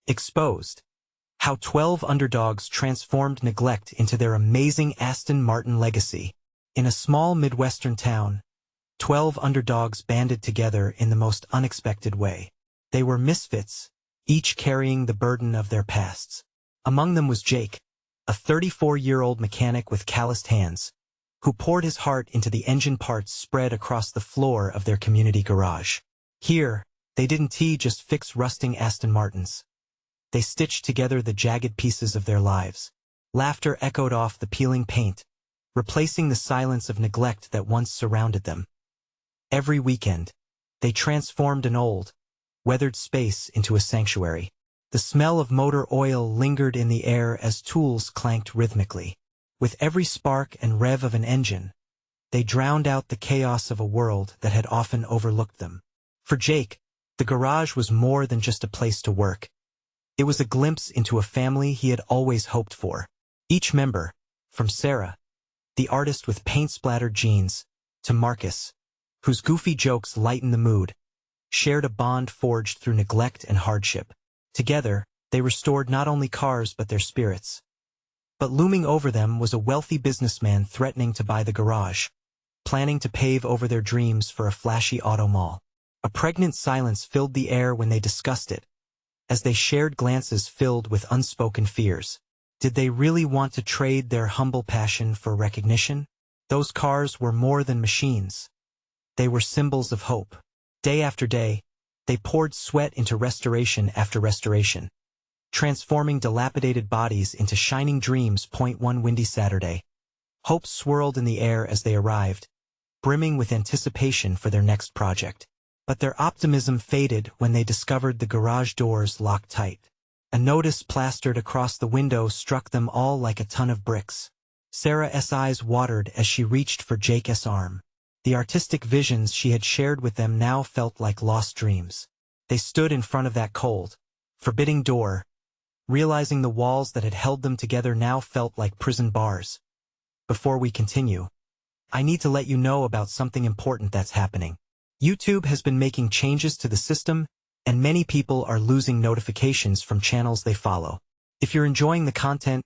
Exposed. How 12 underdogs transformed neglect into their amazing Aston Martin legacy. In a small Midwestern town, 12 underdogs banded together in the most unexpected way. They were misfits, each carrying the burden of their pasts. Among them was Jake, a 34-year-old mechanic with calloused hands, who poured his heart into the engine parts spread across the floor of their community garage. Here, they didn't just fix rusting Aston Martins. They stitched together the jagged pieces of their lives. Laughter echoed off the peeling paint, replacing the silence of neglect that once surrounded them. Every weekend, they transformed an old, weathered space into a sanctuary. The smell of motor oil lingered in the air as tools clanked rhythmically. With every spark and rev of an engine, they drowned out the chaos of a world that had often overlooked them. For Jake, the garage was more than just a place to work. It was a glimpse into a family he had always hoped for. Each member, from Sarah, the artist with paint-splattered jeans, to Marcus, whose goofy jokes lightened the mood, shared a bond forged through neglect and hardship. Together, they restored not only cars but their spirits. But looming over them was a wealthy businessman threatening to buy the garage, planning to pave over their dreams for a flashy auto mall. A pregnant silence filled the air when they discussed it, as they shared glances filled with unspoken fears. Did they really want to trade their humble passion for recognition? Those cars were more than machines. They were symbols of hope. Day after day, they poured sweat into restoration after restoration, transforming dilapidated bodies into shining dreams. One windy Saturday, hope swirled in the air as they arrived, brimming with anticipation for their next project. But their optimism faded when they discovered the garage doors locked tight. A notice plastered across the window struck them all like a ton of bricks. Sarah's eyes watered as she reached for Jake's arm. The artistic visions she had shared with them now felt like lost dreams. They stood in front of that cold, forbidding door, realizing the walls that had held them together now felt like prison bars. Before we continue, I need to let you know about something important that's happening. YouTube has been making changes to the system, and many people are losing notifications from channels they follow. If you're enjoying the content,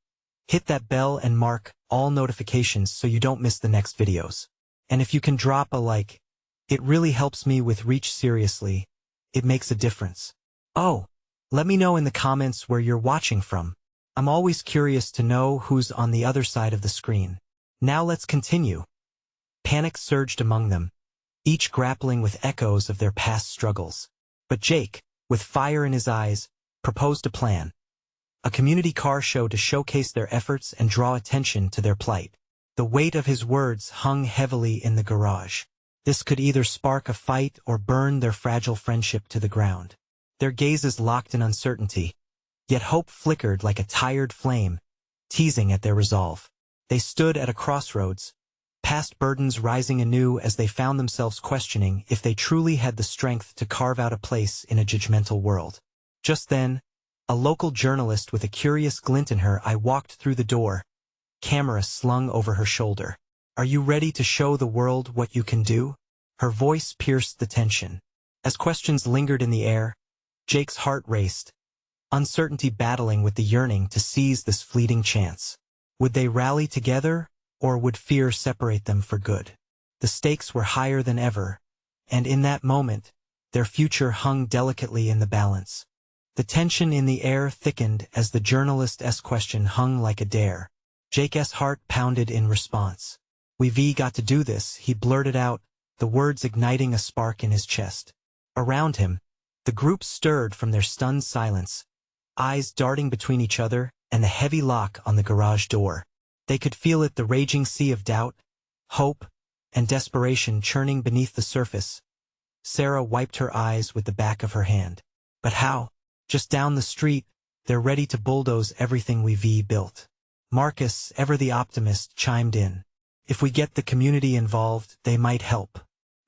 hit that bell and mark all notifications so you don't miss the next videos. And if you can drop a like, it really helps me with reach. Seriously, it makes a difference. Oh, let me know in the comments where you're watching from. I'm always curious to know who's on the other side of the screen. Now let's continue. Panic surged among them, each grappling with echoes of their past struggles. But Jake, with fire in his eyes, proposed a plan. A community car show to showcase their efforts and draw attention to their plight. The weight of his words hung heavily in the garage. This could either spark a fight or burn their fragile friendship to the ground. Their gazes locked in uncertainty, yet hope flickered like a tired flame, teasing at their resolve. They stood at a crossroads, past burdens rising anew as they found themselves questioning if they truly had the strength to carve out a place in a judgmental world. Just then, a local journalist with a curious glint in her eye walked through the door, camera slung over her shoulder. "Are you ready to show the world what you can do?" Her voice pierced the tension. As questions lingered in the air, Jake's heart raced, uncertainty battling with the yearning to seize this fleeting chance. Would they rally together, or would fear separate them for good? The stakes were higher than ever, and in that moment, their future hung delicately in the balance. The tension in the air thickened as the journalist's question hung like a dare. Jake's heart pounded in response. "We've got to do this," he blurted out, the words igniting a spark in his chest. Around him, the group stirred from their stunned silence, eyes darting between each other and the heavy lock on the garage door. They could feel it, the raging sea of doubt, hope, and desperation churning beneath the surface. Sarah wiped her eyes with the back of her hand. "But how?" "Just down the street, they're ready to bulldoze everything we've built." Marcus, ever the optimist, chimed in. "If we get the community involved, they might help.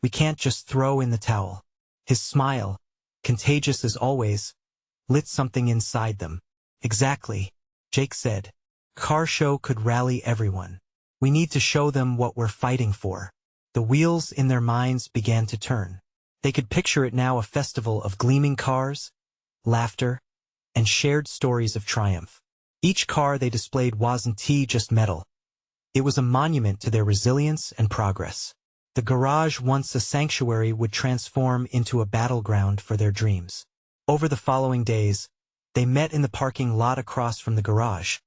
We can't just throw in the towel." His smile, contagious as always, lit something inside them. "Exactly," Jake said. "Car show could rally everyone. We need to show them what we're fighting for." The wheels in their minds began to turn. They could picture it now, a festival of gleaming cars, laughter, and shared stories of triumph. Each car they displayed wasn't just metal. It was a monument to their resilience and progress. The garage, once a sanctuary, would transform into a battleground for their dreams. Over the following days, they met in the parking lot across from the garage,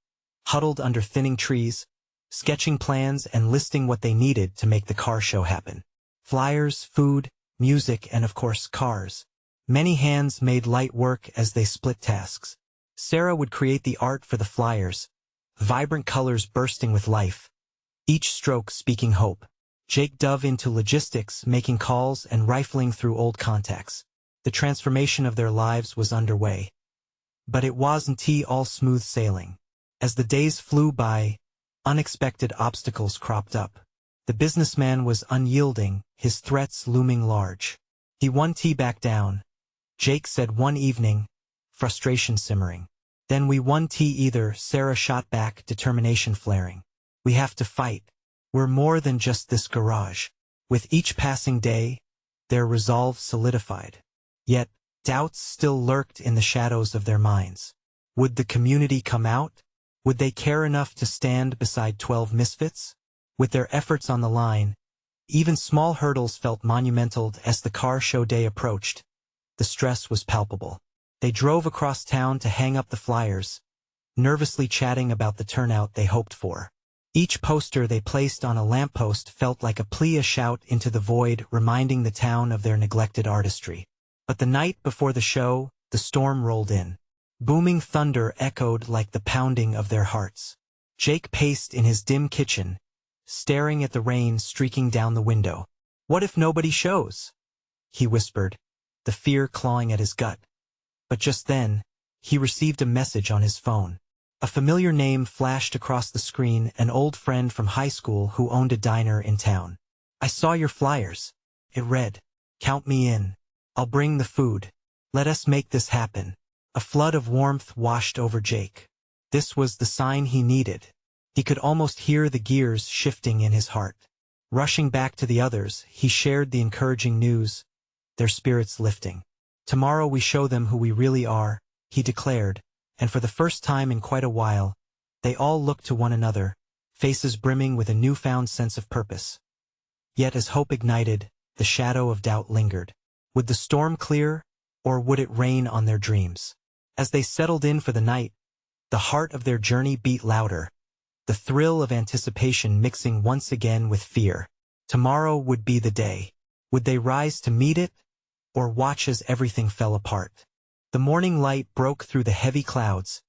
huddled under thinning trees, sketching plans and listing what they needed to make the car show happen. Flyers, food, music, and of course cars. Many hands made light work as they split tasks. Sarah would create the art for the flyers, vibrant colors bursting with life, each stroke speaking hope. Jake dove into logistics, making calls and rifling through old contacts. The transformation of their lives was underway. But it wasn't all smooth sailing. As the days flew by, unexpected obstacles cropped up. The businessman was unyielding, his threats looming large. He won back down, Jake said one evening, frustration simmering. Then we won either, Sarah shot back, determination flaring. We have to fight. We're more than just this garage. With each passing day, their resolve solidified. Yet, doubts still lurked in the shadows of their minds. Would the community come out? Would they care enough to stand beside 12 misfits? With their efforts on the line, even small hurdles felt monumental. As the car show day approached, the stress was palpable. They drove across town to hang up the flyers, nervously chatting about the turnout they hoped for. Each poster they placed on a lamppost felt like a plea, a shout into the void, reminding the town of their neglected artistry. But the night before the show, the storm rolled in. Booming thunder echoed like the pounding of their hearts. Jake paced in his dim kitchen, staring at the rain streaking down the window. What if nobody shows? He whispered, the fear clawing at his gut. But just then, he received a message on his phone. A familiar name flashed across the screen, an old friend from high school who owned a diner in town. I saw your flyers. It read, count me in. I'll bring the food. Let us make this happen. A flood of warmth washed over Jake. This was the sign he needed. He could almost hear the gears shifting in his heart. Rushing back to the others, he shared the encouraging news, their spirits lifting. Tomorrow we show them who we really are, he declared, and for the first time in quite a while, they all looked to one another, faces brimming with a newfound sense of purpose. Yet as hope ignited, the shadow of doubt lingered. Would the storm clear, or would it rain on their dreams? As they settled in for the night, the heart of their journey beat louder, the thrill of anticipation mixing once again with fear. Tomorrow would be the day. Would they rise to meet it, or watch as everything fell apart? The morning light broke through the heavy clouds,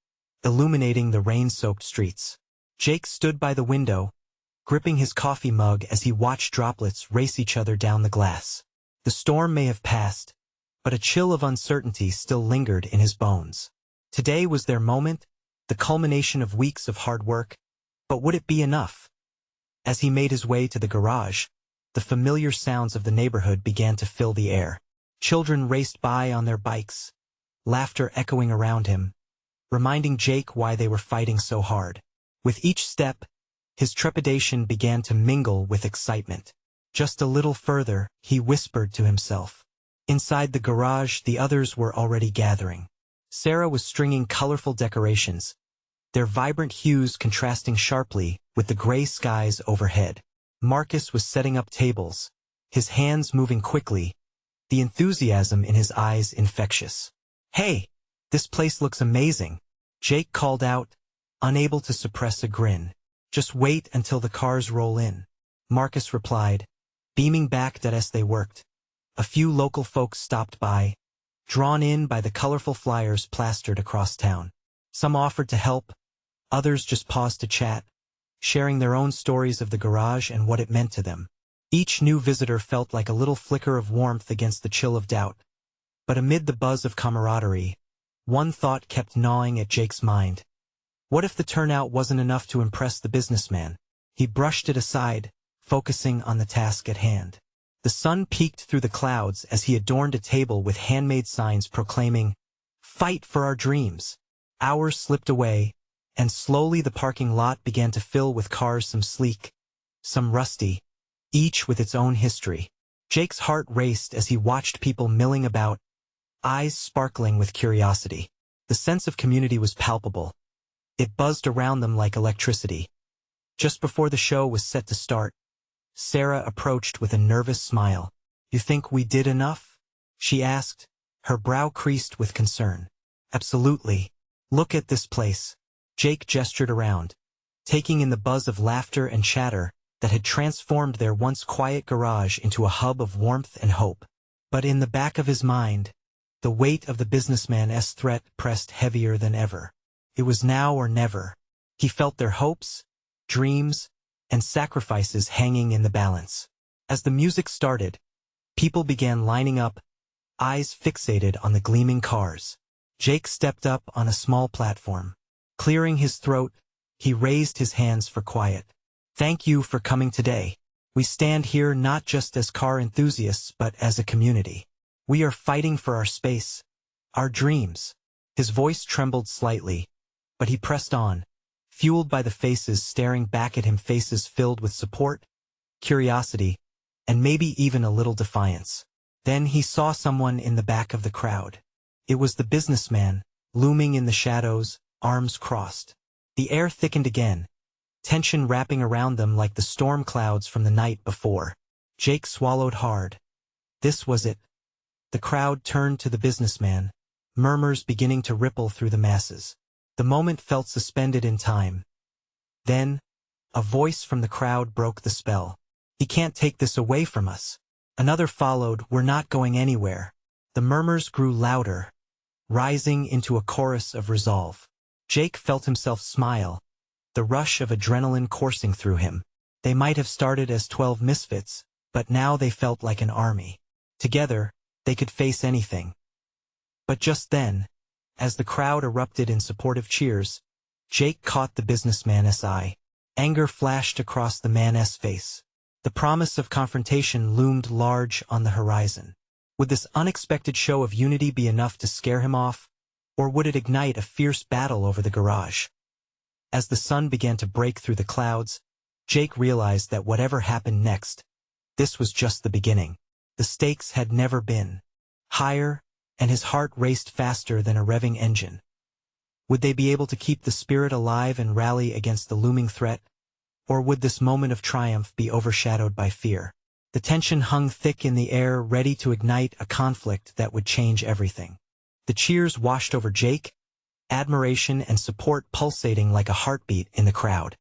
illuminating the rain-soaked streets. Jake stood by the window, gripping his coffee mug as he watched droplets race each other down the glass. The storm may have passed, but a chill of uncertainty still lingered in his bones. Today was their moment, the culmination of weeks of hard work, but would it be enough? As he made his way to the garage, the familiar sounds of the neighborhood began to fill the air. Children raced by on their bikes, laughter echoing around him, reminding Jake why they were fighting so hard. With each step, his trepidation began to mingle with excitement. Just a little further, he whispered to himself. Inside the garage, the others were already gathering. Sarah was stringing colorful decorations, their vibrant hues contrasting sharply with the gray skies overhead. Marcus was setting up tables, his hands moving quickly, the enthusiasm in his eyes infectious. Hey, this place looks amazing, Jake called out, unable to suppress a grin. Just wait until the cars roll in, Marcus replied, beaming back at as they worked. A few local folks stopped by, drawn in by the colorful flyers plastered across town. Some offered to help, others just paused to chat, sharing their own stories of the garage and what it meant to them. Each new visitor felt like a little flicker of warmth against the chill of doubt. But amid the buzz of camaraderie, one thought kept gnawing at Jake's mind. What if the turnout wasn't enough to impress the businessman? He brushed it aside, focusing on the task at hand. The sun peeked through the clouds as he adorned a table with handmade signs proclaiming, "Fight for our dreams." Hours slipped away, and slowly the parking lot began to fill with cars, some sleek, some rusty, each with its own history. Jake's heart raced as he watched people milling about, eyes sparkling with curiosity. The sense of community was palpable. It buzzed around them like electricity. Just before the show was set to start, Sarah approached with a nervous smile. "You think we did enough?" she asked, her brow creased with concern. "Absolutely. Look at this place." Jake gestured around, taking in the buzz of laughter and chatter that had transformed their once quiet garage into a hub of warmth and hope. But in the back of his mind, the weight of the businessman's threat pressed heavier than ever. It was now or never. He felt their hopes, dreams, and sacrifices hanging in the balance. As the music started, people began lining up, eyes fixated on the gleaming cars. Jake stepped up on a small platform. Clearing his throat, he raised his hands for quiet. "Thank you for coming today. We stand here not just as car enthusiasts but as a community. We are fighting for our space, our dreams." His voice trembled slightly, but he pressed on, fueled by the faces staring back at him, faces filled with support, curiosity, and maybe even a little defiance. Then he saw someone in the back of the crowd. It was the businessman, looming in the shadows, arms crossed. The air thickened again, tension wrapping around them like the storm clouds from the night before. Jake swallowed hard. This was it. The crowd turned to the businessman, murmurs beginning to ripple through the masses. The moment felt suspended in time. Then, a voice from the crowd broke the spell. "He can't take this away from us." Another followed, "We're not going anywhere." The murmurs grew louder, rising into a chorus of resolve. Jake felt himself smile, the rush of adrenaline coursing through him. They might have started as 12 misfits, but now they felt like an army. Together, they could face anything. But just then, as the crowd erupted in supportive cheers, Jake caught the businessman's eye. Anger flashed across the man's face. The promise of confrontation loomed large on the horizon. Would this unexpected show of unity be enough to scare him off, or would it ignite a fierce battle over the garage? As the sun began to break through the clouds, Jake realized that whatever happened next, this was just the beginning. The stakes had never been higher, and his heart raced faster than a revving engine. Would they be able to keep the spirit alive and rally against the looming threat? Or would this moment of triumph be overshadowed by fear? The tension hung thick in the air, ready to ignite a conflict that would change everything. The cheers washed over Jake, admiration and support pulsating like a heartbeat in the crowd.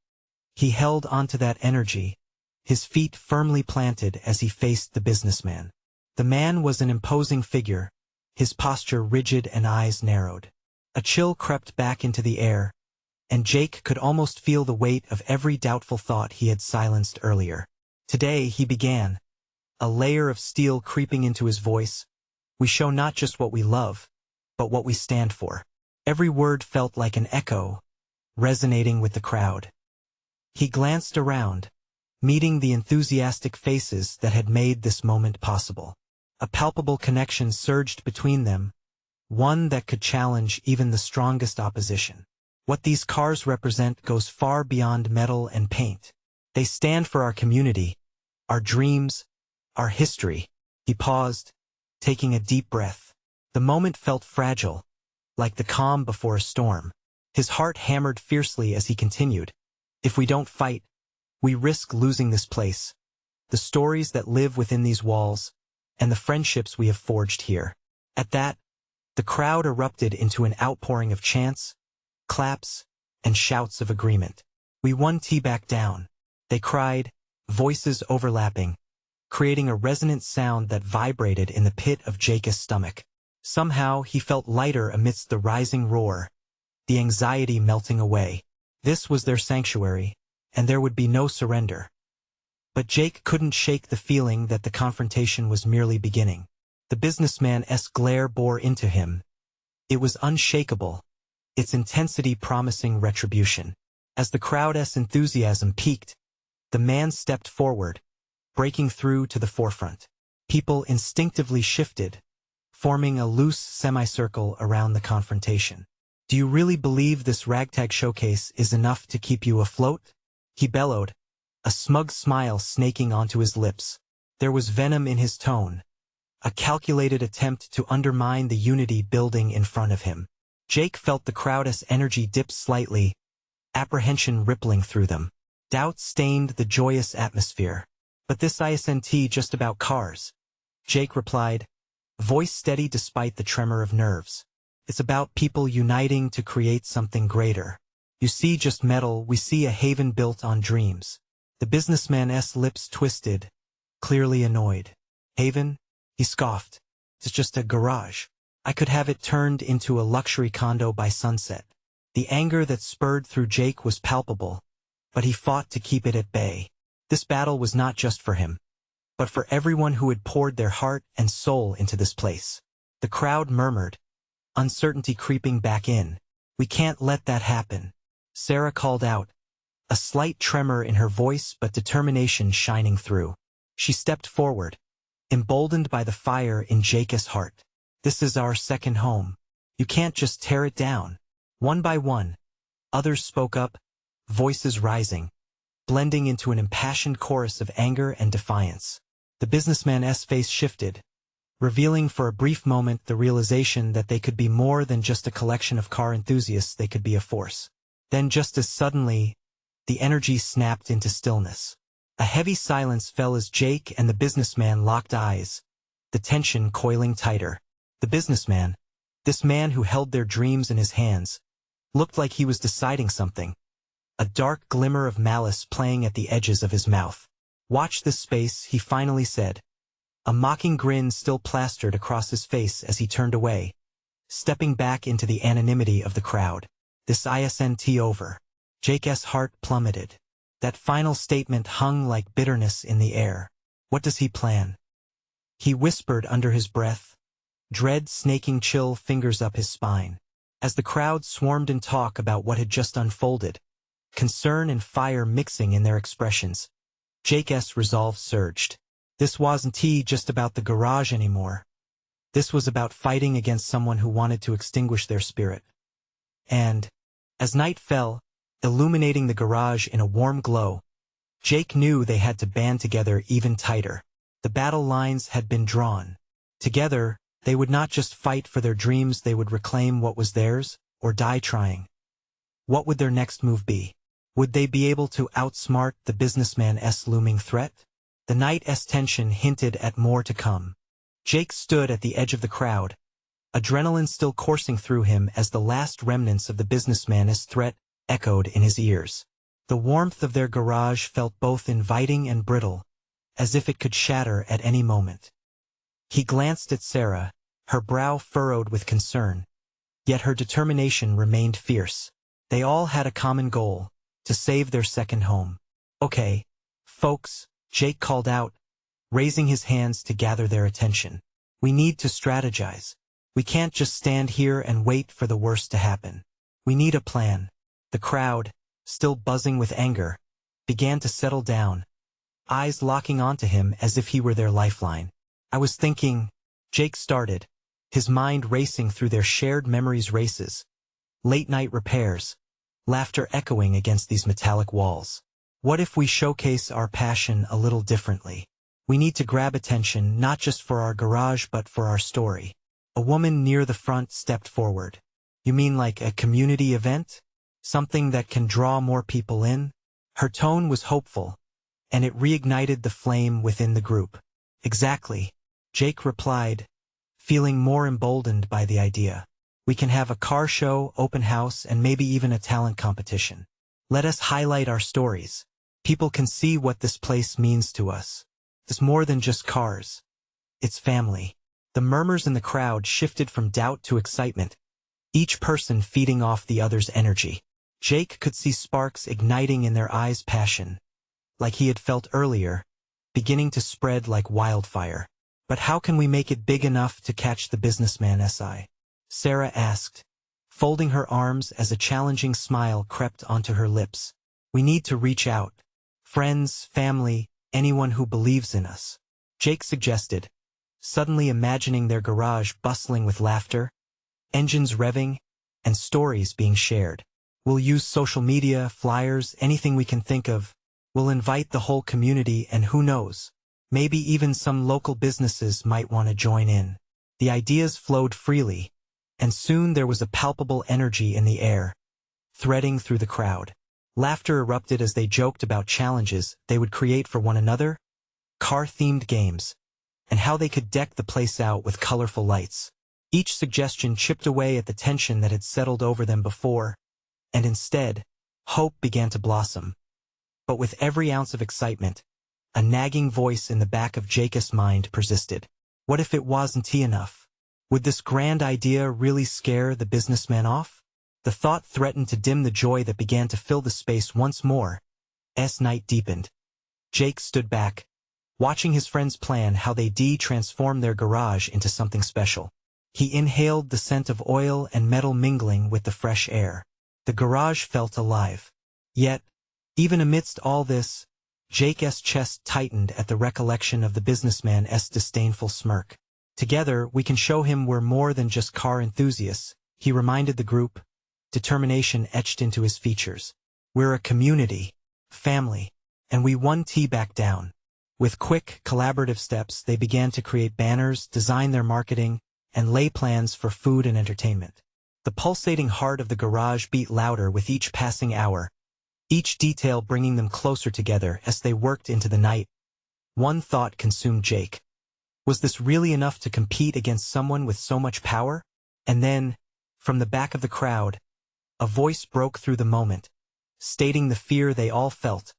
He held onto that energy, his feet firmly planted as he faced the businessman. The man was an imposing figure, his posture rigid and eyes narrowed. A chill crept back into the air, and Jake could almost feel the weight of every doubtful thought he had silenced earlier. Today, he began, a layer of steel creeping into his voice. "We show not just what we love, but what we stand for." Every word felt like an echo, resonating with the crowd. He glanced around, meeting the enthusiastic faces that had made this moment possible. A palpable connection surged between them, one that could challenge even the strongest opposition. What these cars represent goes far beyond metal and paint. They stand for our community, our dreams, our history. He paused, taking a deep breath. The moment felt fragile, like the calm before a storm. His heart hammered fiercely as he continued. "If we don't fight, we risk losing this place, the stories that live within these walls, and the friendships we have forged here." At that, the crowd erupted into an outpouring of chants, claps, and shouts of agreement. "We won T-back down," they cried, voices overlapping, creating a resonant sound that vibrated in the pit of Jake's stomach. Somehow he felt lighter amidst the rising roar, the anxiety melting away. This was their sanctuary, and there would be no surrender. But Jake couldn't shake the feeling that the confrontation was merely beginning. The businessman's glare bore into him. It was unshakable, its intensity promising retribution. As the crowd's enthusiasm peaked, the man stepped forward, breaking through to the forefront. People instinctively shifted, forming a loose semicircle around the confrontation. "Do you really believe this ragtag showcase is enough to keep you afloat?" he bellowed, a smug smile snaking onto his lips. There was venom in his tone, a calculated attempt to undermine the unity building in front of him. Jake felt the crowd's energy dip slightly, apprehension rippling through them. Doubt stained the joyous atmosphere. But this isn't just about cars, Jake replied, voice steady despite the tremor of nerves. It's about people uniting to create something greater. You see just metal, we see a haven built on dreams. The businessman's lips twisted, clearly annoyed. Haven? He scoffed. It's just a garage. I could have it turned into a luxury condo by sunset. The anger that spurred through Jake was palpable, but he fought to keep it at bay. This battle was not just for him, but for everyone who had poured their heart and soul into this place. The crowd murmured, uncertainty creeping back in. We can't let that happen. Sarah called out, a slight tremor in her voice but determination shining through. She stepped forward, emboldened by the fire in Jake's heart. This is our second home. You can't just tear it down. One by one, others spoke up, voices rising, blending into an impassioned chorus of anger and defiance. The businessman's face shifted, revealing for a brief moment the realization that they could be more than just a collection of car enthusiasts, they could be a force. Then just as suddenly, the energy snapped into stillness. A heavy silence fell as Jake and the businessman locked eyes, the tension coiling tighter. The businessman, this man who held their dreams in his hands, looked like he was deciding something, a dark glimmer of malice playing at the edges of his mouth. Watch this space, he finally said, a mocking grin still plastered across his face as he turned away, stepping back into the anonymity of the crowd. This isn't over. Jake's heart plummeted. That final statement hung like bitterness in the air. What does he plan? He whispered under his breath, dread snaking chill fingers up his spine. As the crowd swarmed in talk about what had just unfolded, concern and fire mixing in their expressions, Jake's resolve surged. This wasn't just about the garage anymore. This was about fighting against someone who wanted to extinguish their spirit. And, as night fell, illuminating the garage in a warm glow, Jake knew they had to band together even tighter. The battle lines had been drawn. Together, they would not just fight for their dreams, they would reclaim what was theirs, or die trying. What would their next move be? Would they be able to outsmart the businessman's looming threat? The night's tension hinted at more to come. Jake stood at the edge of the crowd, adrenaline still coursing through him as the last remnants of the businessman's threat echoed in his ears. The warmth of their garage felt both inviting and brittle, as if it could shatter at any moment. He glanced at Sarah, her brow furrowed with concern, yet her determination remained fierce. They all had a common goal, to save their second home. Okay, folks, Jake called out, raising his hands to gather their attention. We need to strategize. We can't just stand here and wait for the worst to happen. We need a plan. The crowd, still buzzing with anger, began to settle down, eyes locking onto him as if he were their lifeline. I was thinking, Jake started, his mind racing through their shared memories races, late-night repairs, laughter echoing against these metallic walls. What if we showcase our passion a little differently? We need to grab attention not just for our garage but for our story. A woman near the front stepped forward. You mean like a community event? Something that can draw more people in? Her tone was hopeful, and it reignited the flame within the group. Exactly, Jake replied, feeling more emboldened by the idea. We can have a car show, open house, and maybe even a talent competition. Let us highlight our stories. People can see what this place means to us. It's more than just cars. It's family. The murmurs in the crowd shifted from doubt to excitement, each person feeding off the other's energy. Jake could see sparks igniting in their eyes, passion, like he had felt earlier, beginning to spread like wildfire. But how can we make it big enough to catch the businessman's eye? Sarah asked, folding her arms as a challenging smile crept onto her lips. We need to reach out. Friends, family, anyone who believes in us. Jake suggested, suddenly imagining their garage bustling with laughter, engines revving, and stories being shared. We'll use social media, flyers, anything we can think of. We'll invite the whole community, and who knows, maybe even some local businesses might want to join in. The ideas flowed freely, And soon there was a palpable energy in the air, threading through the crowd. Laughter erupted as they joked about challenges they would create for one another, car-themed games, and how they could deck the place out with colorful lights. Each suggestion chipped away at the tension that had settled over them before, and instead, hope began to blossom. But with every ounce of excitement, a nagging voice in the back of Jake's mind persisted. What if it wasn't enough? Would this grand idea really scare the businessman off? The thought threatened to dim the joy that began to fill the space once more. As night deepened, Jake stood back, watching his friends plan how they transform their garage into something special. He inhaled the scent of oil and metal mingling with the fresh air. The garage felt alive. Yet, even amidst all this, Jake's chest tightened at the recollection of the businessman's disdainful smirk. Together, we can show him we're more than just car enthusiasts, he reminded the group, determination etched into his features. We're a community, family, and we won't back down. With quick, collaborative steps, they began to create banners, design their marketing, and lay plans for food and entertainment. The pulsating heart of the garage beat louder with each passing hour, each detail bringing them closer together as they worked into the night. One thought consumed Jake. Was this really enough to compete against someone with so much power? And then, from the back of the crowd, a voice broke through the moment, stating the fear they all felt.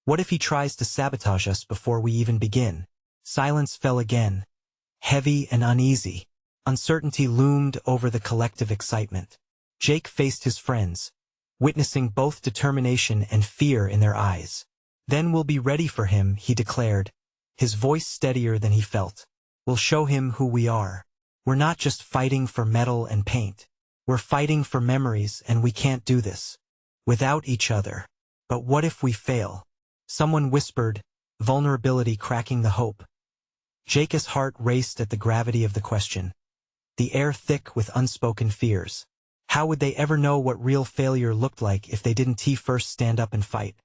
What if he tries to sabotage us before we even begin? Silence fell again, heavy and uneasy. Uncertainty loomed over the collective excitement. Jake faced his friends, witnessing both determination and fear in their eyes. Then we'll be ready for him, he declared, his voice steadier than he felt. We'll show him who we are. We're not just fighting for metal and paint. We're fighting for memories, and we can't do this without each other. But what if we fail? Someone whispered, vulnerability cracking the hope. Jake's heart raced at the gravity of the question. The air thick with unspoken fears. How would they ever know what real failure looked like if they didn't first stand up and fight?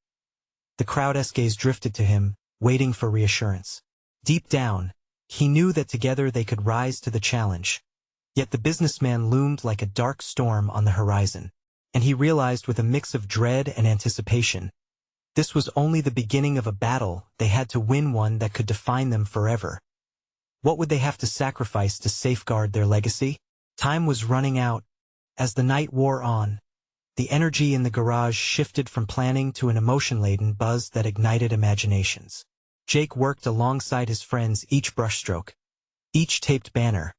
The crowd's gaze drifted to him, waiting for reassurance. Deep down, he knew that together they could rise to the challenge. Yet the businessman loomed like a dark storm on the horizon, and he realized with a mix of dread and anticipation, this was only the beginning of a battle they had to win, one that could define them forever. What would they have to sacrifice to safeguard their legacy? Time was running out. As the night wore on, the energy in the garage shifted from planning to an emotion-laden buzz that ignited imaginations. Jake worked alongside his friends, each brushstroke, each taped banner,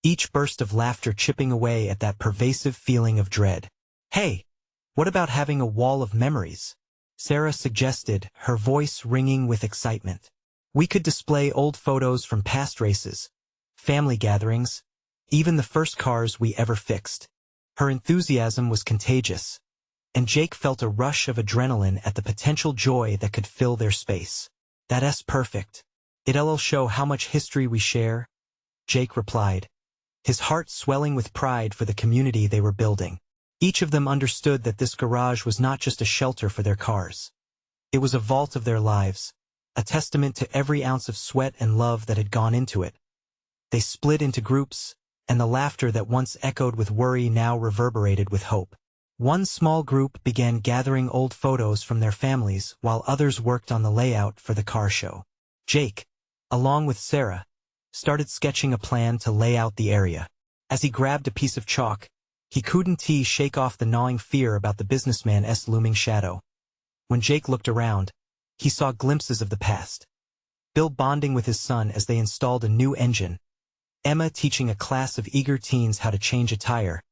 each burst of laughter chipping away at that pervasive feeling of dread. Hey, what about having a wall of memories? Sarah suggested, her voice ringing with excitement. We could display old photos from past races, family gatherings, even the first cars we ever fixed. Her enthusiasm was contagious, and Jake felt a rush of adrenaline at the potential joy that could fill their space. That's perfect. It'll show how much history we share, Jake replied, his heart swelling with pride for the community they were building. Each of them understood that this garage was not just a shelter for their cars. It was a vault of their lives, a testament to every ounce of sweat and love that had gone into it. They split into groups, and the laughter that once echoed with worry now reverberated with hope. One small group began gathering old photos from their families while others worked on the layout for the car show. Jake, along with Sarah, started sketching a plan to lay out the area. As he grabbed a piece of chalk, he couldn't shake off the gnawing fear about the businessman's looming shadow. When Jake looked around, he saw glimpses of the past. Bill bonding with his son as they installed a new engine, Emma teaching a class of eager teens how to change a tire,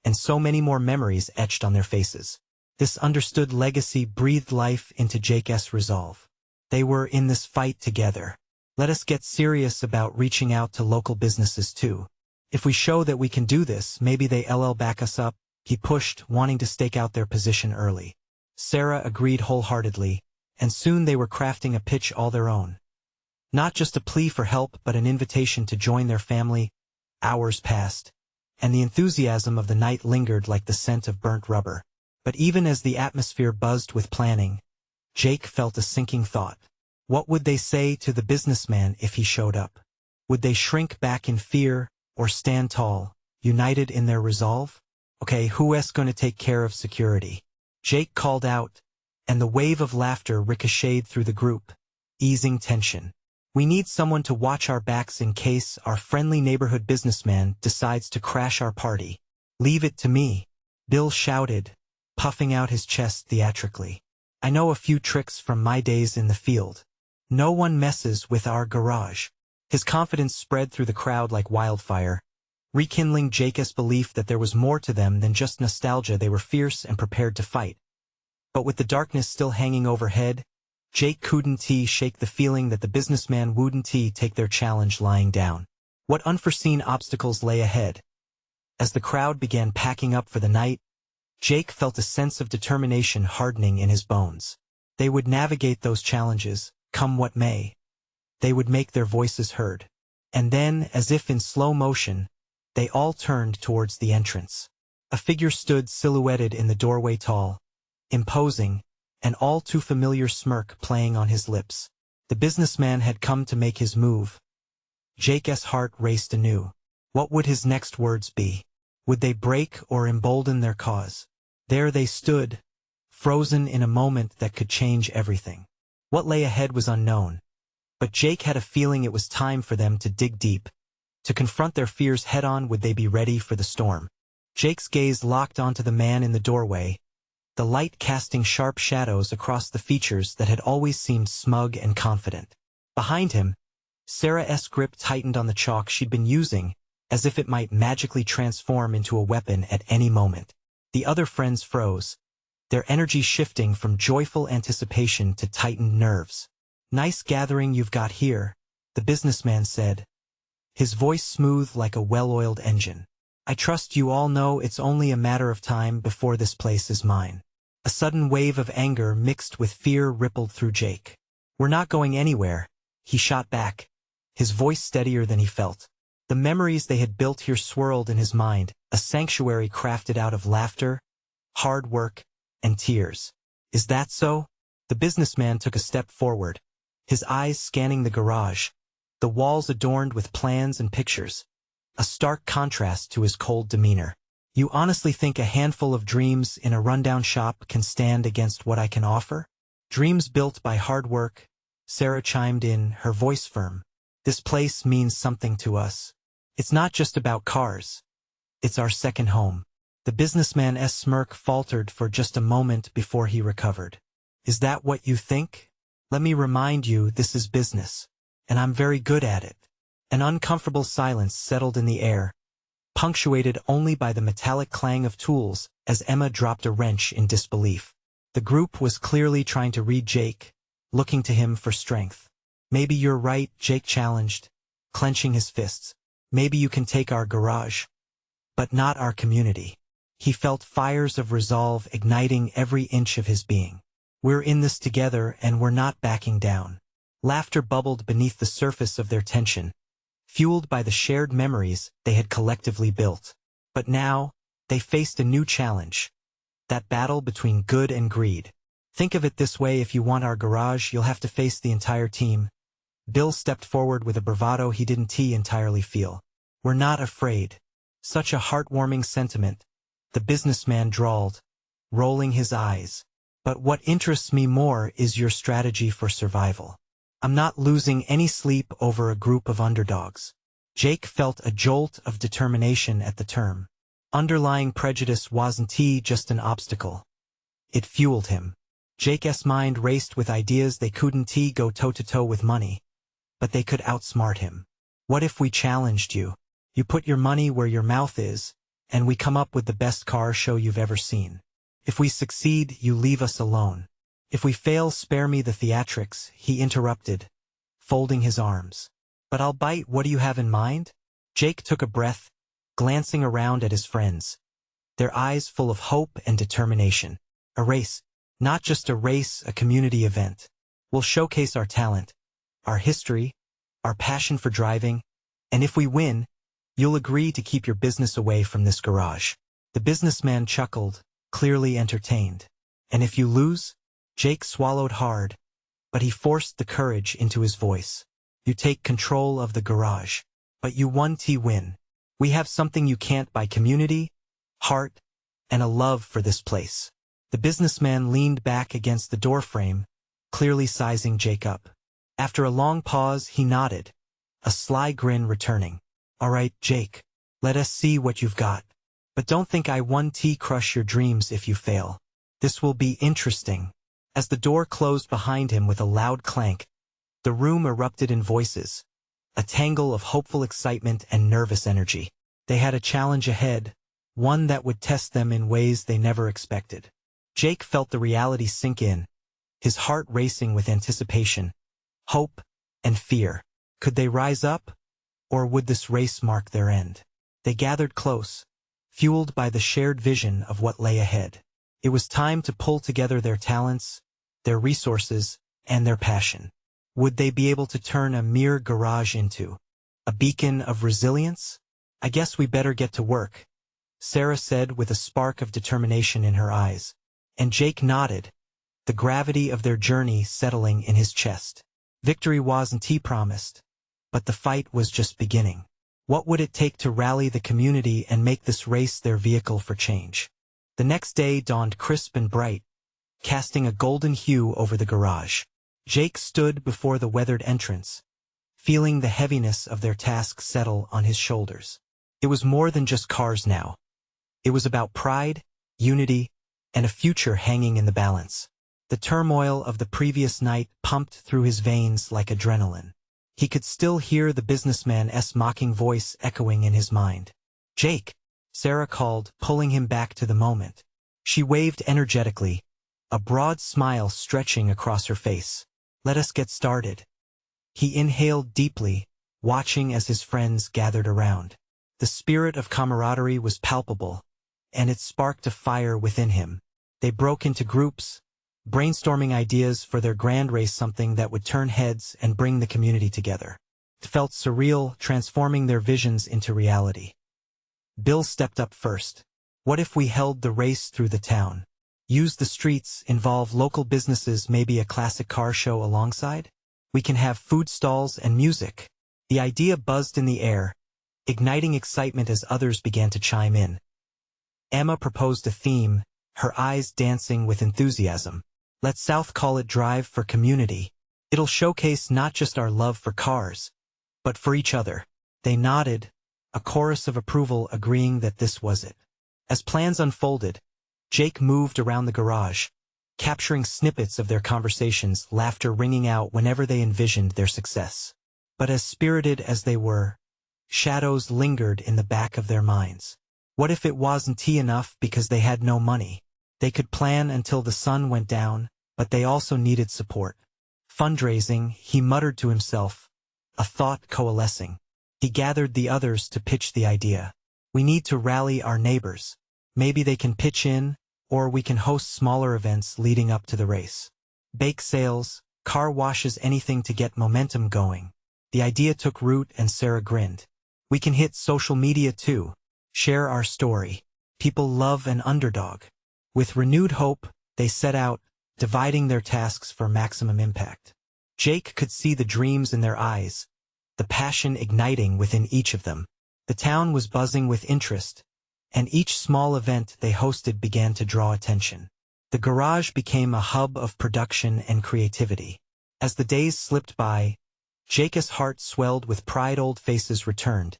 and so many more memories etched on their faces. This understood legacy breathed life into Jake's resolve. They were in this fight together. Let us get serious about reaching out to local businesses too. If we show that we can do this, maybe they'll back us up, he pushed, wanting to stake out their position early. Sarah agreed wholeheartedly, and soon they were crafting a pitch all their own. Not just a plea for help, but an invitation to join their family. Hours passed, and the enthusiasm of the night lingered like the scent of burnt rubber. But even as the atmosphere buzzed with planning, Jake felt a sinking thought. What would they say to the businessman if he showed up? Would they shrink back in fear, or stand tall, united in their resolve. Okay, who's gonna take care of security? Jake called out, and the wave of laughter ricocheted through the group, easing tension. We need someone to watch our backs in case our friendly neighborhood businessman decides to crash our party. Leave it to me, Bill shouted, puffing out his chest theatrically. I know a few tricks from my days in the field. No one messes with our garage. His confidence spread through the crowd like wildfire, rekindling Jake's belief that there was more to them than just nostalgia. They were fierce and prepared to fight. But with the darkness still hanging overhead, Jake couldn't shake the feeling that the businessman wouldn't take their challenge lying down. What unforeseen obstacles lay ahead? As the crowd began packing up for the night, Jake felt a sense of determination hardening in his bones. They would navigate those challenges, come what may. They would make their voices heard. And then, as if in slow motion, they all turned towards the entrance. A figure stood silhouetted in the doorway, tall, imposing, an all too familiar smirk playing on his lips. The businessman had come to make his move. Jake's heart raced anew. What would his next words be? Would they break or embolden their cause? There they stood, frozen in a moment that could change everything. What lay ahead was unknown, but Jake had a feeling it was time for them to dig deep, to confront their fears head-on. Would they be ready for the storm? Jake's gaze locked onto the man in the doorway, the light casting sharp shadows across the features that had always seemed smug and confident. Behind him, Sarah's grip tightened on the chalk she'd been using, as if it might magically transform into a weapon at any moment. The other friends froze, their energy shifting from joyful anticipation to tightened nerves. Nice gathering you've got here, the businessman said, his voice smooth like a well-oiled engine. I trust you all know it's only a matter of time before this place is mine. A sudden wave of anger mixed with fear rippled through Jake. We're not going anywhere, he shot back, his voice steadier than he felt. The memories they had built here swirled in his mind, a sanctuary crafted out of laughter, hard work, and tears. Is that so? The businessman took a step forward, his eyes scanning the garage, the walls adorned with plans and pictures, a stark contrast to his cold demeanor. You honestly think a handful of dreams in a rundown shop can stand against what I can offer? Dreams built by hard work, Sarah chimed in, her voice firm. This place means something to us. It's not just about cars. It's our second home. The businessman's smirk faltered for just a moment before he recovered. Is that what you think? Let me remind you, this is business, and I'm very good at it. An uncomfortable silence settled in the air, punctuated only by the metallic clang of tools as Emma dropped a wrench in disbelief. The group was clearly trying to read Jake, looking to him for strength. Maybe you're right, Jake challenged, clenching his fists. Maybe you can take our garage, but not our community. He felt fires of resolve igniting every inch of his being. We're in this together and we're not backing down. Laughter bubbled beneath the surface of their tension, fueled by the shared memories they had collectively built. But now, they faced a new challenge. That battle between good and greed. Think of it this way, if you want our garage, you'll have to face the entire team. Bill stepped forward with a bravado he didn't entirely feel. We're not afraid. Such a heartwarming sentiment, the businessman drawled, rolling his eyes. But what interests me more is your strategy for survival. I'm not losing any sleep over a group of underdogs. Jake felt a jolt of determination at the term. Underlying prejudice wasn't just an obstacle. It fueled him. Jake's mind raced with ideas. They couldn't go toe-to-toe with money, but they could outsmart him. What if we challenged you? You put your money where your mouth is, and we come up with the best car show you've ever seen. If we succeed, you leave us alone. If we fail, spare me the theatrics, he interrupted, folding his arms. But I'll bite. What do you have in mind? Jake took a breath, glancing around at his friends, their eyes full of hope and determination. A race. Not just a race, a community event. We'll showcase our talent, our history, our passion for driving, and if we win, you'll agree to keep your business away from this garage. The businessman chuckled, clearly entertained. And if you lose? Jake swallowed hard, but he forced the courage into his voice. You take control of the garage. But you won. Win. We have something you can't buy: community, heart, and a love for this place. The businessman leaned back against the doorframe, clearly sizing Jake up. After a long pause, he nodded, a sly grin returning. All right, Jake, let us see what you've got. But don't think I won't crush your dreams if you fail. This will be interesting. As the door closed behind him with a loud clank, the room erupted in voices, a tangle of hopeful excitement and nervous energy. They had a challenge ahead, one that would test them in ways they never expected. Jake felt the reality sink in, his heart racing with anticipation, hope, and fear. Could they rise up, or would this race mark their end? They gathered close, fueled by the shared vision of what lay ahead. It was time to pull together their talents, their resources, and their passion. Would they be able to turn a mere garage into a beacon of resilience? I guess we better get to work, Sarah said with a spark of determination in her eyes. And Jake nodded, the gravity of their journey settling in his chest. Victory wasn't promised, but the fight was just beginning. What would it take to rally the community and make this race their vehicle for change? The next day dawned crisp and bright, casting a golden hue over the garage. Jake stood before the weathered entrance, feeling the heaviness of their task settle on his shoulders. It was more than just cars now. It was about pride, unity, and a future hanging in the balance. The turmoil of the previous night pumped through his veins like adrenaline. He could still hear the businessman's mocking voice echoing in his mind. Jake, Sarah called, pulling him back to the moment. She waved energetically, a broad smile stretching across her face. Let us get started. He inhaled deeply, watching as his friends gathered around. The spirit of camaraderie was palpable, and it sparked a fire within him. They broke into groups, brainstorming ideas for their grand race, something that would turn heads and bring the community together. It felt surreal, transforming their visions into reality. Bill stepped up first. What if we held the race through the town? Use the streets, involve local businesses, maybe a classic car show alongside? We can have food stalls and music. The idea buzzed in the air, igniting excitement as others began to chime in. Emma proposed a theme, her eyes dancing with enthusiasm. Let's South call it Drive for Community. It'll showcase not just our love for cars, but for each other. They nodded, a chorus of approval agreeing that this was it. As plans unfolded, Jake moved around the garage, capturing snippets of their conversations, laughter ringing out whenever they envisioned their success. But as spirited as they were, shadows lingered in the back of their minds. What if it wasn't enough because they had no money? They could plan until the sun went down, but they also needed support. Fundraising, he muttered to himself, a thought coalescing. He gathered the others to pitch the idea. We need to rally our neighbors. Maybe they can pitch in, or we can host smaller events leading up to the race. Bake sales, car washes, anything to get momentum going. The idea took root and Sarah grinned. We can hit social media too. Share our story. People love an underdog. With renewed hope, they set out, dividing their tasks for maximum impact. Jake could see the dreams in their eyes, the passion igniting within each of them. The town was buzzing with interest, and each small event they hosted began to draw attention. The garage became a hub of production and creativity. As the days slipped by, Jake's heart swelled with pride. Old faces returned,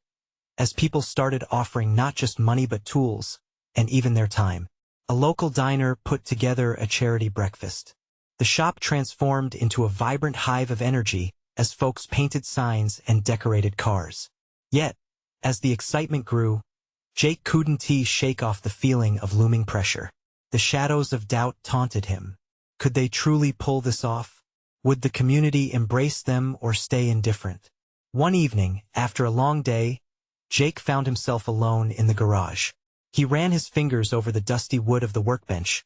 as people started offering not just money but tools, and even their time. A local diner put together a charity breakfast. The shop transformed into a vibrant hive of energy as folks painted signs and decorated cars. Yet, as the excitement grew, Jake couldn't shake off the feeling of looming pressure. The shadows of doubt taunted him. Could they truly pull this off? Would the community embrace them or stay indifferent? One evening, after a long day, Jake found himself alone in the garage. He ran his fingers over the dusty wood of the workbench.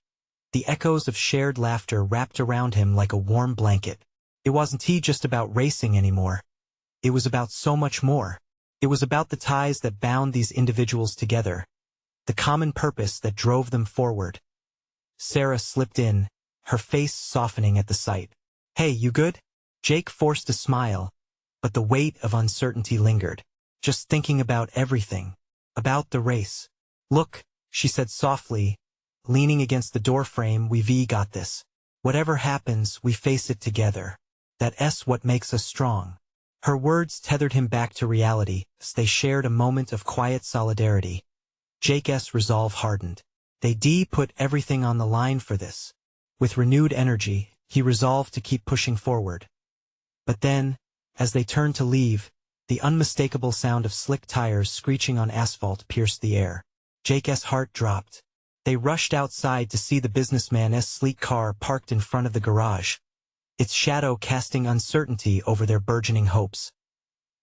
The echoes of shared laughter wrapped around him like a warm blanket. It wasn't just about racing anymore. It was about so much more. It was about the ties that bound these individuals together, the common purpose that drove them forward. Sarah slipped in, her face softening at the sight. Hey, you good? Jake forced a smile, but the weight of uncertainty lingered. Just thinking about everything. About the race. Look, she said softly, leaning against the doorframe, we've got this. Whatever happens, we face it together. That's what makes us strong. Her words tethered him back to reality as they shared a moment of quiet solidarity. Jake's resolve hardened. They put everything on the line for this. With renewed energy, he resolved to keep pushing forward. But then, as they turned to leave, the unmistakable sound of slick tires screeching on asphalt pierced the air. Jake's heart dropped. They rushed outside to see the businessman's sleek car parked in front of the garage, its shadow casting uncertainty over their burgeoning hopes.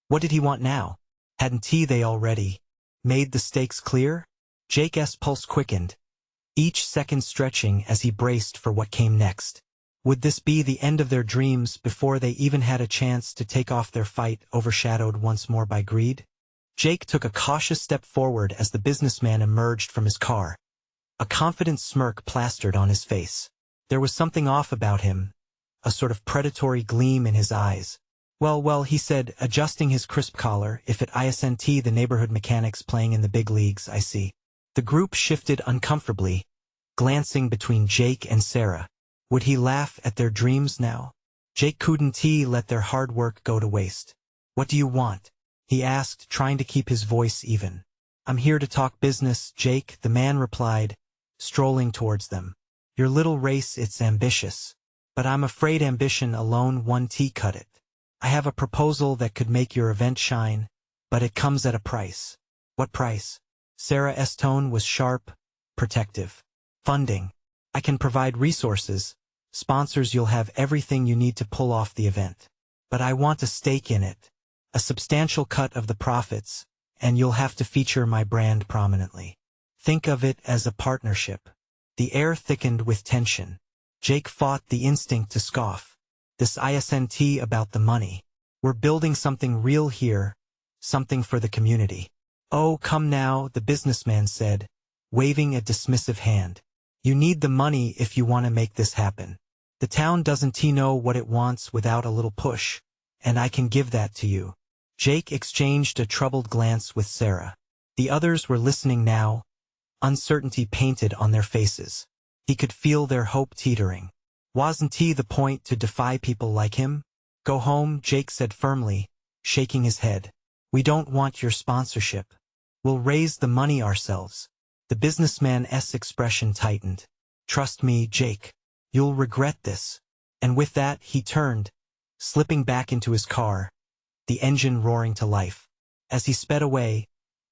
What did he want now? Hadn't they already made the stakes clear? Jake's pulse quickened, each second stretching as he braced for what came next. Would this be the end of their dreams before they even had a chance to take off their fight, overshadowed once more by greed? Jake took a cautious step forward as the businessman emerged from his car. A confident smirk plastered on his face. There was something off about him, a sort of predatory gleam in his eyes. Well, he said, adjusting his crisp collar, if it isn't the neighborhood mechanics playing in the big leagues, I see. The group shifted uncomfortably, glancing between Jake and Sarah. Would he laugh at their dreams now? Jake couldn't let their hard work go to waste. What do you want? He asked, trying to keep his voice even. I'm here to talk business, Jake, the man replied, strolling towards them. Your little race, it's ambitious. But I'm afraid ambition alone won't cut it. I have a proposal that could make your event shine, but it comes at a price. What price? Sarah's tone was sharp, protective. Funding. I can provide resources, sponsors, you'll have everything you need to pull off the event. But I want a stake in it, a substantial cut of the profits, and you'll have to feature my brand prominently. Think of it as a partnership. The air thickened with tension. Jake fought the instinct to scoff. This isn't about the money. We're building something real here, something for the community. Oh, come now, the businessman said, waving a dismissive hand. You need the money if you want to make this happen. The town doesn't know what it wants without a little push, and I can give that to you. Jake exchanged a troubled glance with Sarah. The others were listening now, uncertainty painted on their faces. He could feel their hope teetering. Wasn't the point to defy people like him? Go home, Jake said firmly, shaking his head. We don't want your sponsorship. We'll raise the money ourselves. The businessman's expression tightened. Trust me, Jake. You'll regret this. And with that, he turned, slipping back into his car, the engine roaring to life. As he sped away,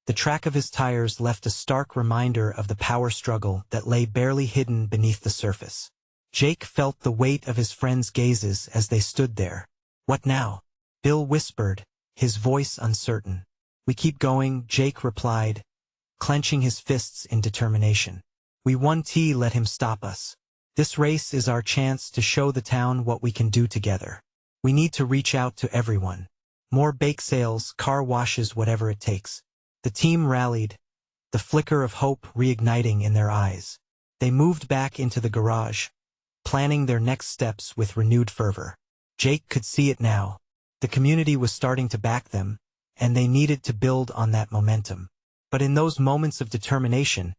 the track of his tires left a stark reminder of the power struggle that lay barely hidden beneath the surface. Jake felt the weight of his friends' gazes as they stood there. What now? Bill whispered, his voice uncertain. We keep going, Jake replied, clenching his fists in determination. We won't let him stop us. This race is our chance to show the town what we can do together. We need to reach out to everyone. More bake sales, car washes, whatever it takes. The team rallied, the flicker of hope reigniting in their eyes. They moved back into the garage, planning their next steps with renewed fervor. Jake could see it now. The community was starting to back them, and they needed to build on that momentum. But in those moments of determination,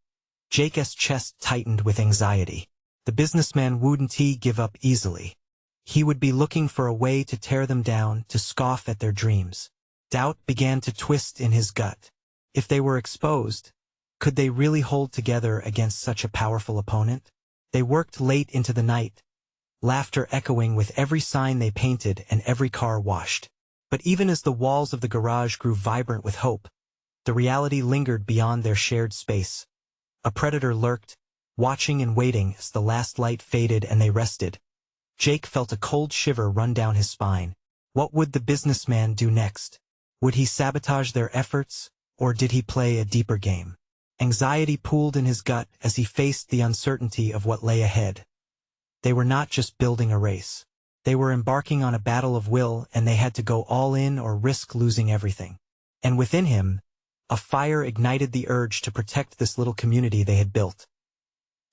Jake's chest tightened with anxiety. The businessman wouldn't give up easily. He would be looking for a way to tear them down, to scoff at their dreams. Doubt began to twist in his gut. If they were exposed, could they really hold together against such a powerful opponent? They worked late into the night, laughter echoing with every sign they painted and every car washed. But even as the walls of the garage grew vibrant with hope, the reality lingered beyond their shared space. A predator lurked, watching and waiting as the last light faded and they rested. Jake felt a cold shiver run down his spine. What would the businessman do next? Would he sabotage their efforts, or did he play a deeper game? Anxiety pooled in his gut as he faced the uncertainty of what lay ahead. They were not just building a race. They were embarking on a battle of will, and they had to go all in or risk losing everything. And within him, a fire ignited the urge to protect this little community they had built.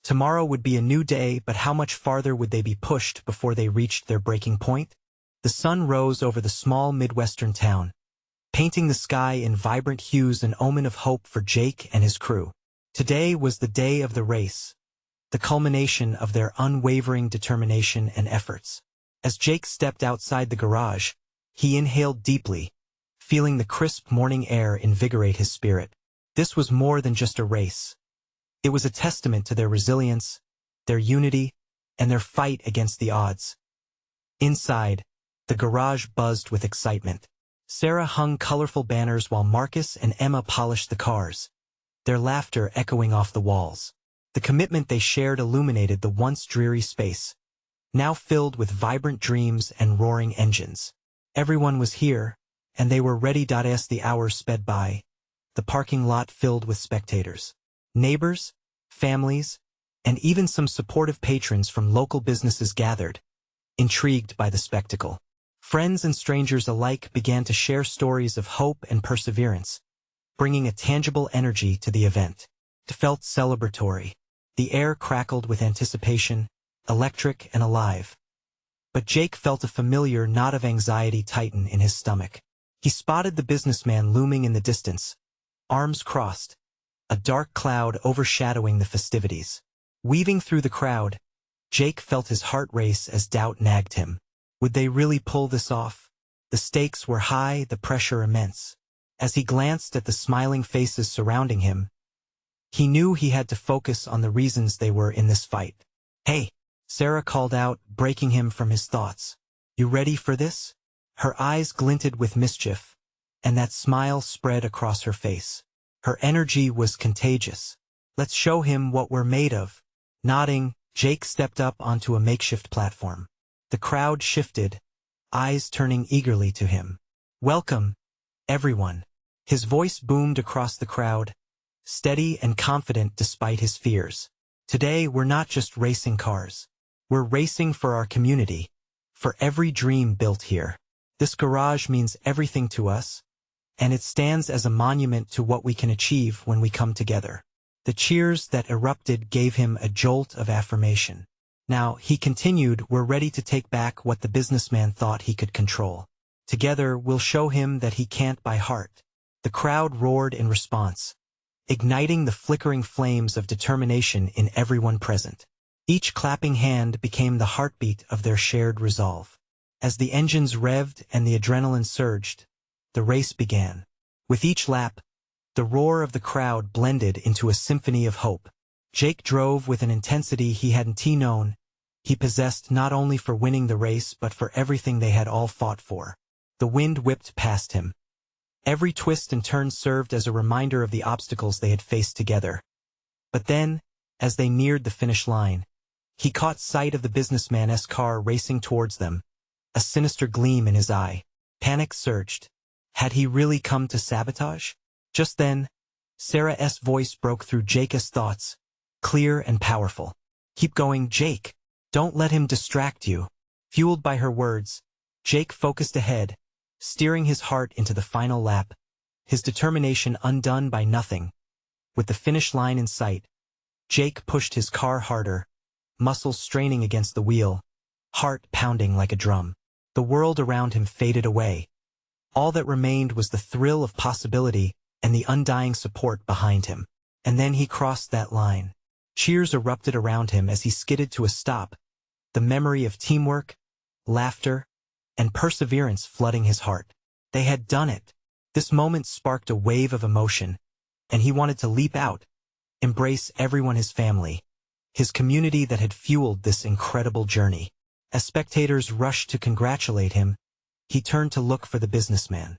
Tomorrow would be a new day, but how much farther would they be pushed before they reached their breaking point? The sun rose over the small Midwestern town, painting the sky in vibrant hues, an omen of hope for Jake and his crew. Today was the day of the race, the culmination of their unwavering determination and efforts. As Jake stepped outside the garage, he inhaled deeply, feeling the crisp morning air invigorate his spirit. This was more than just a race. It was a testament to their resilience, their unity, and their fight against the odds. Inside, the garage buzzed with excitement. Sarah hung colorful banners while Marcus and Emma polished the cars, their laughter echoing off the walls. The commitment they shared illuminated the once dreary space, now filled with vibrant dreams and roaring engines. Everyone was here, and they were ready. As the hours sped by, the parking lot filled with spectators. Neighbors, families, and even some supportive patrons from local businesses gathered, intrigued by the spectacle. Friends and strangers alike began to share stories of hope and perseverance, bringing a tangible energy to the event. It felt celebratory. The air crackled with anticipation, electric and alive. But Jake felt a familiar knot of anxiety tighten in his stomach. He spotted the businessman looming in the distance, arms crossed, a dark cloud overshadowing the festivities. Weaving through the crowd, Jake felt his heart race as doubt nagged him. Would they really pull this off? The stakes were high, the pressure immense. As he glanced at the smiling faces surrounding him, he knew he had to focus on the reasons they were in this fight. "Hey," Sarah called out, breaking him from his thoughts. "You ready for this?" Her eyes glinted with mischief, and that smile spread across her face. Her energy was contagious. "Let's show him what we're made of." Nodding, Jake stepped up onto a makeshift platform. The crowd shifted, eyes turning eagerly to him. "Welcome, everyone." His voice boomed across the crowd, steady and confident despite his fears. "Today we're not just racing cars. We're racing for our community, for every dream built here. This garage means everything to us, and it stands as a monument to what we can achieve when we come together." The cheers that erupted gave him a jolt of affirmation. Now, he continued, "We're ready to take back what the businessman thought he could control. Together, we'll show him that he can't by heart." The crowd roared in response, igniting the flickering flames of determination in everyone present. Each clapping hand became the heartbeat of their shared resolve. As the engines revved and the adrenaline surged, the race began. With each lap, the roar of the crowd blended into a symphony of hope. Jake drove with an intensity he hadn't known. He possessed not only for winning the race but for everything they had all fought for. The wind whipped past him. Every twist and turn served as a reminder of the obstacles they had faced together. But then, as they neared the finish line, he caught sight of the businessman's car racing towards them, a sinister gleam in his eye. Panic surged. Had he really come to sabotage? Just then, Sarah's voice broke through Jake's thoughts, clear and powerful. "Keep going, Jake. Don't let him distract you." Fueled by her words, Jake focused ahead, steering his heart into the final lap, his determination undone by nothing. With the finish line in sight, Jake pushed his car harder, muscles straining against the wheel, heart pounding like a drum. The world around him faded away. All that remained was the thrill of possibility and the undying support behind him. And then he crossed that line. Cheers erupted around him as he skidded to a stop, the memory of teamwork, laughter, and perseverance flooding his heart. They had done it. This moment sparked a wave of emotion, and he wanted to leap out, embrace everyone, his family, his community that had fueled this incredible journey. As spectators rushed to congratulate him, he turned to look for the businessman.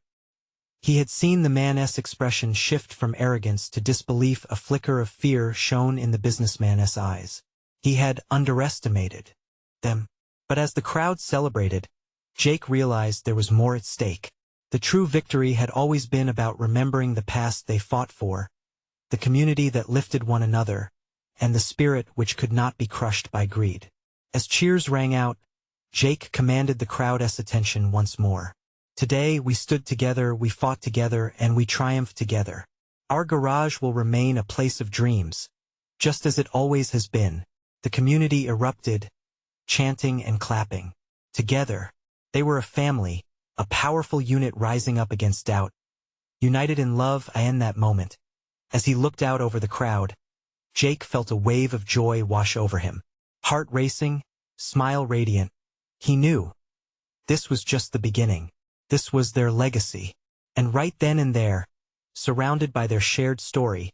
He had seen the man's expression shift from arrogance to disbelief, a flicker of fear shone in the businessman's eyes. He had underestimated them. But as the crowd celebrated, Jake realized there was more at stake. The true victory had always been about remembering the past they fought for, the community that lifted one another, and the spirit which could not be crushed by greed. As cheers rang out, Jake commanded the crowd's attention once more. "Today we stood together, we fought together, and we triumphed together. Our garage will remain a place of dreams, just as it always has been." The community erupted, chanting and clapping. Together, they were a family, a powerful unit rising up against doubt. united in love. In that moment, as he looked out over the crowd, Jake felt a wave of joy wash over him. Heart racing, smile radiant. He knew this was just the beginning. This was their legacy. And right then and there, surrounded by their shared story,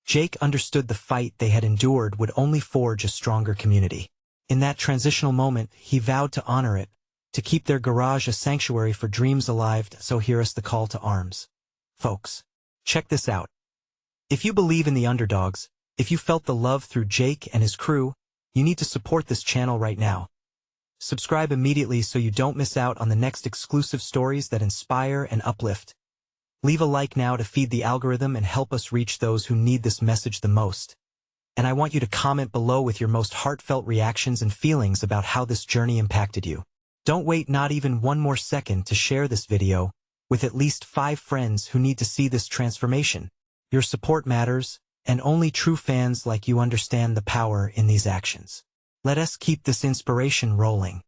Jake understood the fight they had endured would only forge a stronger community. In that transitional moment, he vowed to honor it, to keep their garage a sanctuary for dreams alive. So hear us the call to arms. Folks, check this out. If you believe in the underdogs, if you felt the love through Jake and his crew, you need to support this channel right now. Subscribe immediately so you don't miss out on the next exclusive stories that inspire and uplift. Leave a like now to feed the algorithm and help us reach those who need this message the most. And I want you to comment below with your most heartfelt reactions and feelings about how this journey impacted you. Don't wait not even one more second to share this video with at least 5 friends who need to see this transformation. Your support matters, and only true fans like you understand the power in these actions. Let us keep this inspiration rolling.